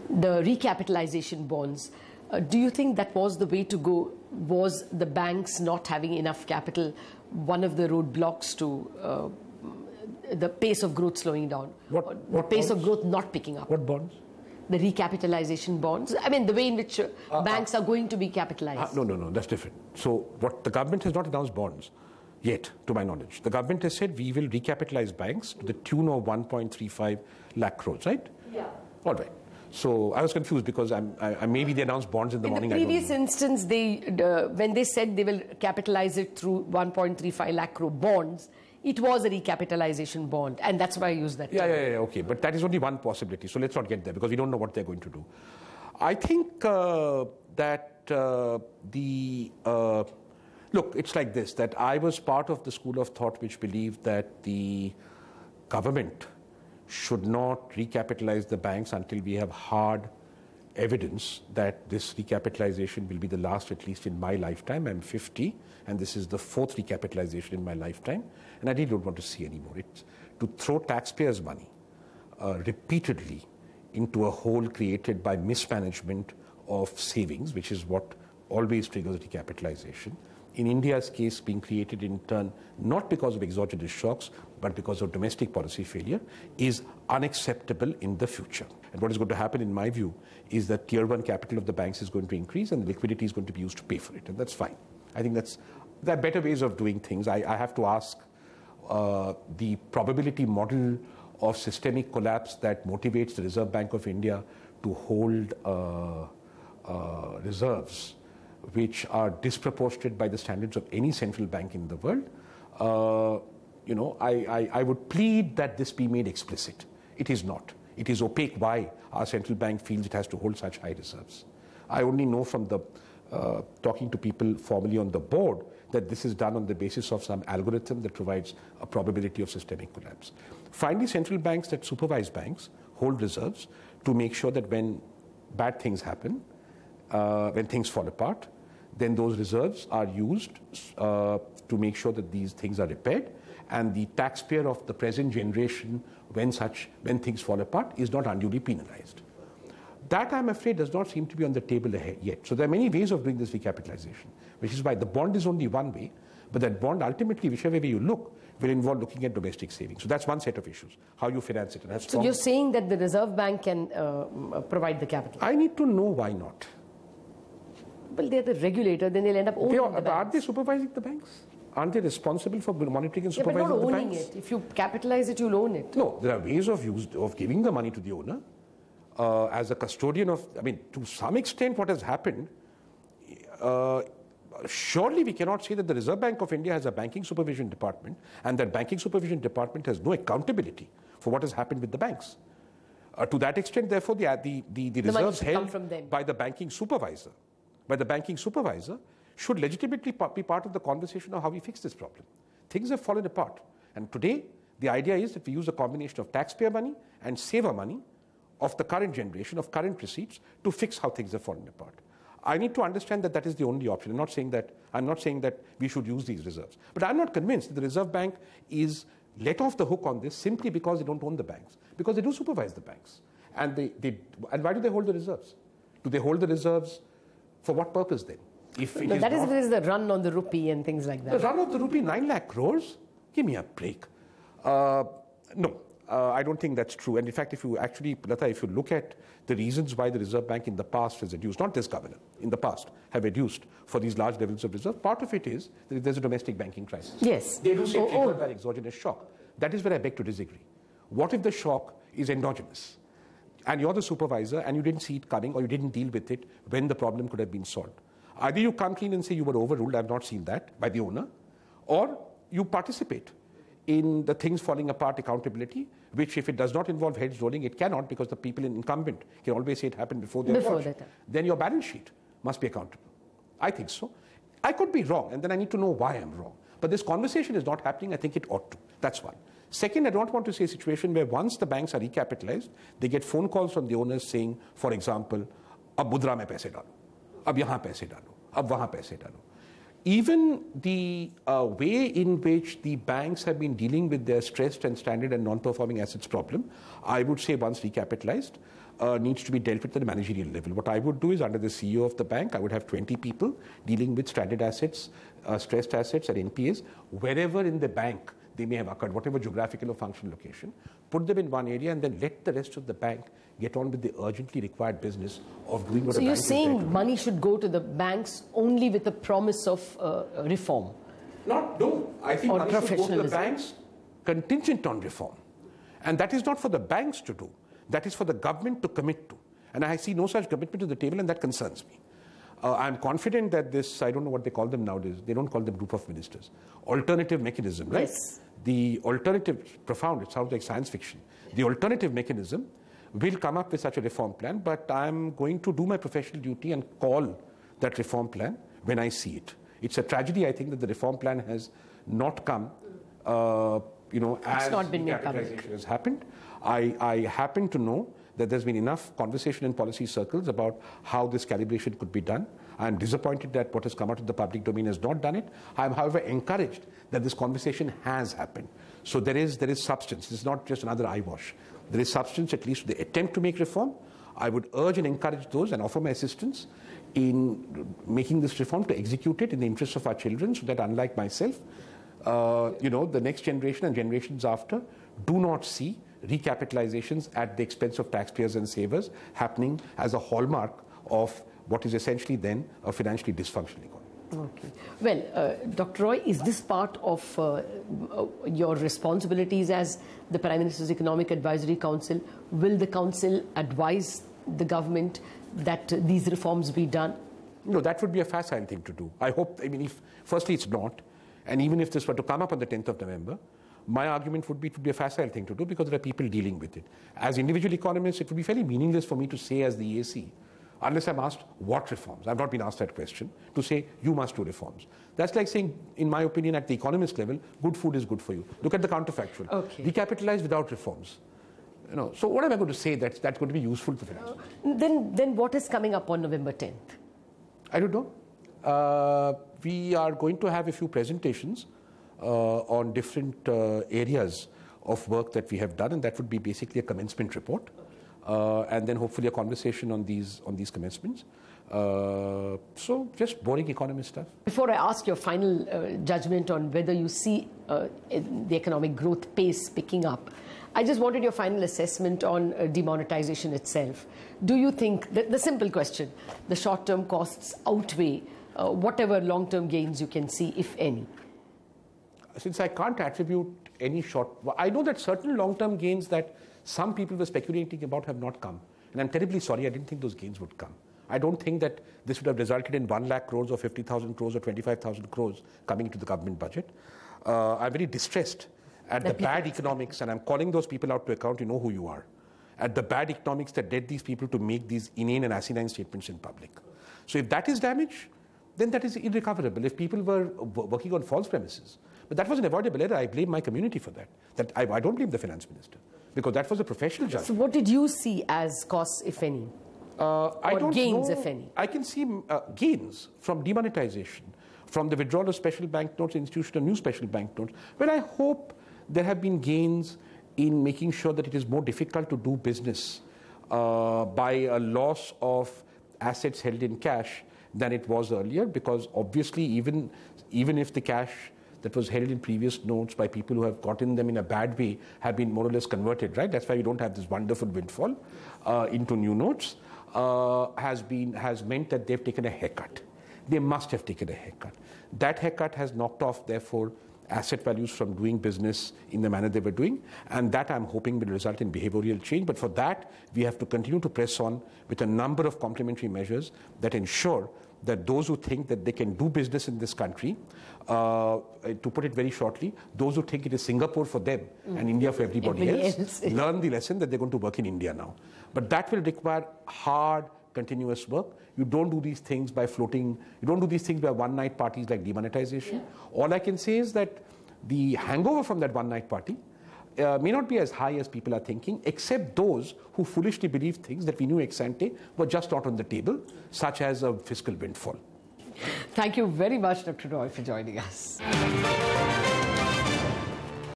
The recapitalization bonds, do you think that was the way to go? Was the banks not having enough capital one of the roadblocks to the pace of growth slowing down? What pace bonds? of growth not picking up? What bonds? The recapitalization bonds. I mean, the way in which banks are going to be capitalized. No, that's different. So what the government has not announced bonds yet, to my knowledge. The government has said we will recapitalize banks to the tune of 1.35 lakh crores, right? Yeah. All right. So I was confused because maybe they announced bonds in the morning. In the previous instance, when they said they will capitalize it through 1.35 lakh crore bonds, it was a recapitalization bond, and that's why I use that term. Yeah, okay. But that is only one possibility. So let's not get there because we don't know what they're going to do. I think that look, it's like this, that I was part of the school of thought which believed that the government should not recapitalize the banks until we have hard evidence that this recapitalization will be the last, at least in my lifetime. I'm 50, and this is the fourth recapitalization in my lifetime, and I really don't want to see anymore. It's to throw taxpayers' money repeatedly into a hole created by mismanagement of savings, which is what always triggers recapitalization. In India's case, being created in turn not because of exogenous shocks, but because of domestic policy failure, is unacceptable in the future. And what is going to happen, in my view, is that tier one capital of the banks is going to increase and the liquidity is going to be used to pay for it, and that's fine. I think there are better ways of doing things. I have to ask the probability model of systemic collapse that motivates the Reserve Bank of India to hold reserves which are disproportionate by the standards of any central bank in the world. I would plead that this be made explicit. It is not. It is opaque why our central bank feels it has to hold such high reserves. I only know from the talking to people formally on the board that this is done on the basis of some algorithm that provides a probability of systemic collapse. Finally, central banks that supervise banks hold reserves to make sure that when bad things happen, when things fall apart, then those reserves are used to make sure that these things are repaired, and the taxpayer of the present generation, when things fall apart, is not unduly penalized. That, I'm afraid, does not seem to be on the table yet. So there are many ways of doing this recapitalization, which is why the bond is only one way, but that bond ultimately, whichever way you look, will involve looking at domestic savings. So that's one set of issues, how you finance it. And so you're saying that the Reserve Bank can provide the capital? I need to know why not. Well, they're the regulator, then they'll end up owning the banks. Aren't they supervising the banks? Aren't they responsible for monitoring and supervising the banks? But not owning it. If you capitalize it, you'll own it. No, there are ways of giving the money to the owner as a custodian of, to some extent what has happened, surely we cannot say that the Reserve Bank of India has a banking supervision department and that banking supervision department has no accountability for what has happened with the banks. To that extent, therefore, the reserves held by the banking supervisor should legitimately be part of the conversation of how we fix this problem. Things have fallen apart. And today, the idea is that we use a combination of taxpayer money and saver money of the current generation, of current receipts, to fix how things have fallen apart. I need to understand that that is the only option. I'm not saying that we should use these reserves. But I'm not convinced that the Reserve Bank is let off the hook on this simply because they don't own the banks. Because they do supervise the banks. And why do they hold the reserves? Do they hold the reserves for what purpose then? That is the run on the rupee and things like that. The run of the rupee, 9 lakh crores? Give me a break. No, I don't think that's true. And in fact, if you look at the reasons why the Reserve Bank in the past has reduced, not this governor, in the past, have reduced for these large levels of reserve, part of it is that there's a domestic banking crisis. Yes. They do say triggered by exogenous shock. That is where I beg to disagree. What if the shock is endogenous? And you're the supervisor and you didn't see it coming or you didn't deal with it when the problem could have been solved. Either you come clean and say you were overruled, I've not seen that, by the owner, or you participate in the things falling apart accountability, which if it does not involve heads rolling, it cannot, because the people incumbent can always say it happened before they watched. Then your balance sheet must be accountable. I think so. I could be wrong, and then I need to know why I'm wrong. But this conversation is not happening. I think it ought to. That's one. Second, I don't want to see a situation where once the banks are recapitalized, they get phone calls from the owners saying, for example, ab mudra mein paise dalo, ab yahan paise dalo, ab wahan paise dalo. even the way in which the banks have been dealing with their stressed and stranded and non-performing assets problem, I would say once recapitalized, needs to be dealt with at the managerial level. What I would do is under the CEO of the bank, I would have 20 people dealing with stranded assets, stressed assets and NPAs, wherever in the bank they may have occurred, whatever geographical or functional location, put them in one area and then let the rest of the bank get on with the urgently required business of doing what a bank is there to do. So you're saying money should go to the banks only with the promise of reform? No. I think money should go to the banks contingent on reform. And that is not for the banks to do. That is for the government to commit to. And I see no such commitment to the table, and that concerns me. I'm confident that this, I don't know what they call them nowadays, they don't call them group of ministers, alternative mechanism, right? Yes. The alternative, profound, it sounds like science fiction. The alternative mechanism will come up with such a reform plan, but I'm going to do my professional duty and call that reform plan when I see it. It's a tragedy, I think, that the reform plan has not come, as recapitalization has happened. I happen to know that there's been enough conversation in policy circles about how this calibration could be done. I'm disappointed that what has come out of the public domain has not done it. I'm, however, encouraged that this conversation has happened. So there is substance. It's not just another eyewash. There is substance, at least to the attempt to make reform. I would urge and encourage those and offer my assistance in making this reform to execute it in the interests of our children, so that unlike myself, the next generation and generations after do not see recapitalizations at the expense of taxpayers and savers happening as a hallmark of what is essentially then a financially dysfunctional economy. Okay. Well, Dr. Roy, is this part of your responsibilities as the Prime Minister's Economic Advisory Council? Will the Council advise the government that these reforms be done? No, that would be a facile thing to do. I hope, firstly, it's not. And even if this were to come up on the 10th of November, my argument would be it would be a facile thing to do because there are people dealing with it. As individual economists, it would be fairly meaningless for me to say as the EAC, unless I'm asked what reforms. I've not been asked that question, to say you must do reforms. That's like saying, in my opinion, at the economist level, good food is good for you. Look at the counterfactual. Okay. Recapitalize without reforms. So what am I going to say that's going to be useful to finance? Then what is coming up on November 10th? I don't know. We are going to have a few presentations on different areas of work that we have done, and that would be basically a commencement report, and then hopefully a conversation on these commencements. So just boring economist stuff. Before I ask your final judgment on whether you see the economic growth pace picking up, I just wanted your final assessment on demonetization itself. Do you think, the simple question, the short-term costs outweigh whatever long-term gains you can see, if any? Since I can't attribute any I know that certain long-term gains that some people were speculating about have not come. And I'm terribly sorry, I didn't think those gains would come. I don't think that this would have resulted in 1 lakh crores or 50,000 crores or 25,000 crores coming into the government budget. I'm very distressed at the bad economics, and I'm calling those people out to account. You know who you are. At the bad economics that led these people to make these inane and asinine statements in public. So if that is damage, then that is irrecoverable. If people were working on false premises. But that was an avoidable error. I blame my community for that. I don't blame the finance minister, because that was a professional judgment. So what did you see as costs, if any? Or gains, if any? I can see gains from demonetization, from the withdrawal of special banknotes, institution of new special banknotes. But I hope there have been gains in making sure that it is more difficult to do business by a loss of assets held in cash than it was earlier, because obviously even if the cash that was held in previous notes by people who have gotten them in a bad way have been more or less converted, right? That's why we don't have this wonderful windfall into new notes, has meant that they've taken a haircut. They must have taken a haircut. That haircut has knocked off, therefore, asset values from doing business in the manner they were doing, and that I'm hoping will result in behavioral change. But for that, we have to continue to press on with a number of complementary measures that ensure that those who think that they can do business in this country, to put it very shortly, those who think it is Singapore for them and India for everybody else, learn the lesson that they're going to work in India now. But that will require hard, continuous work. You don't do these things by floating, you don't do these things by one-night parties like demonetization. Yeah. All I can say is that the hangover from that one-night party may not be as high as people are thinking, except those who foolishly believe things that we knew ex ante were just not on the table, such as a fiscal windfall. Thank you very much, Dr. Roy, for joining us.